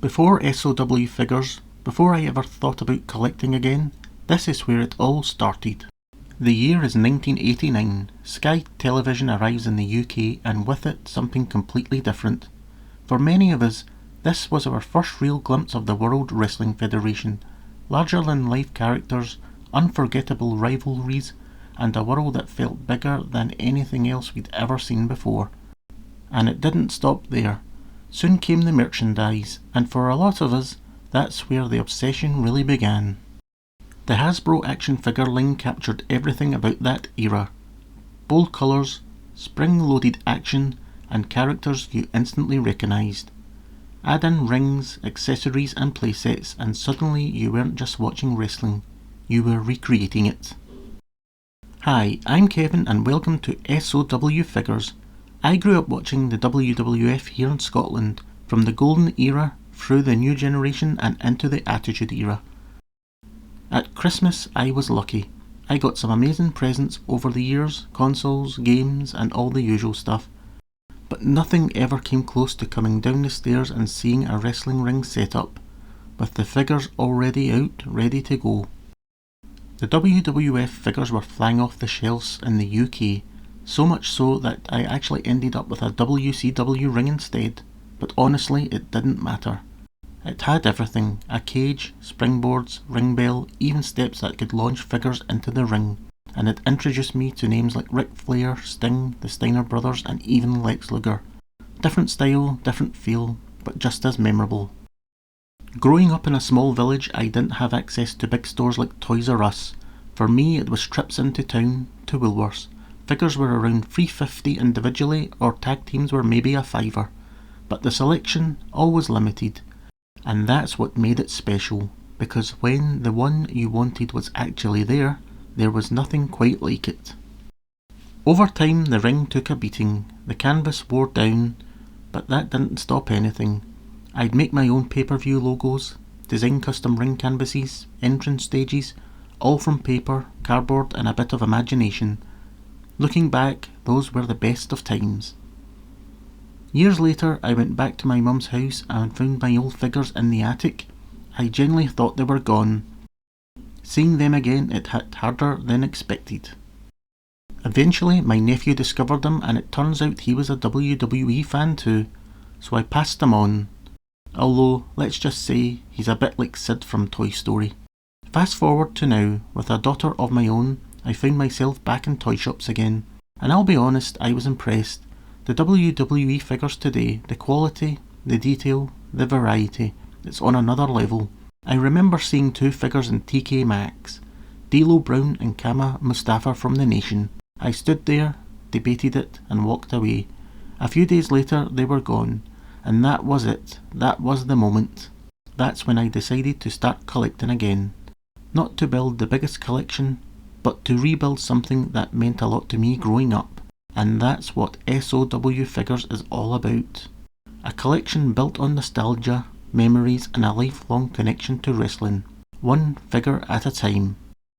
Before SOW Figures, before I ever thought about collecting again, this is where it all started. The year is 1989. Sky Television arrives in the UK, and with it something completely different. For many of us, this was our first real glimpse of the World Wrestling Federation, larger-than-life characters, unforgettable rivalries, and a world that felt bigger than anything else we'd ever seen before. And it didn't stop there. Soon came the merchandise, and for a lot of us, that's where the obsession really began. The Hasbro action figure line captured everything about that era. Bold colours, spring-loaded action, and characters you instantly recognised. Add in rings, accessories and playsets, and suddenly you weren't just watching wrestling, you were recreating it. Hi, I'm Kevin and welcome to SOW Figures. I grew up watching the WWF here in Scotland, from the golden era through the new generation and into the Attitude era. At Christmas I was lucky. I got some amazing presents over the years, consoles, games and all the usual stuff. But nothing ever came close to coming down the stairs and seeing a wrestling ring set up, with the figures already out, ready to go. The WWF figures were flying off the shelves in the UK, so much so that I actually ended up with a WCW ring instead, but honestly it didn't matter. It had everything: a cage, springboards, ring bell, even steps that could launch figures into the ring, and it introduced me to names like Ric Flair, Sting, the Steiner Brothers and even Lex Luger. Different style, different feel, but just as memorable. Growing up in a small village, I didn't have access to big stores like Toys R Us. For me it was trips into town to Woolworths. Figures were around $3.50 individually, or tag teams were maybe a $5, but the selection always limited, and that's what made it special, because when the one you wanted was actually there was nothing quite like it. Over time the ring took a beating, the canvas wore down, but that didn't stop anything. I'd make my own pay-per-view logos, design custom ring canvases, entrance stages, all from paper, cardboard and a bit of imagination. Looking back, those were the best of times. Years later I went back to my mum's house and found my old figures in the attic. I genuinely thought they were gone. Seeing them again, it hit harder than expected. Eventually my nephew discovered them, and it turns out he was a WWE fan too, so I passed them on. Although, let's just say, he's a bit like Sid from Toy Story. Fast forward to now, with a daughter of my own, I found myself back in toy shops again, and I'll be honest, I was impressed. The WWE figures today, the quality, the detail, the variety, it's on another level. I remember seeing two figures in TK Maxx, D'Lo Brown and Kama Mustafa from The Nation. I stood there, debated it and walked away. A few days later they were gone, and that was it, that was the moment. That's when I decided to start collecting again. Not to build the biggest collection, but to rebuild something that meant a lot to me growing up. And that's what SOW Figures is all about. A collection built on nostalgia, memories and a lifelong connection to wrestling. One figure at a time.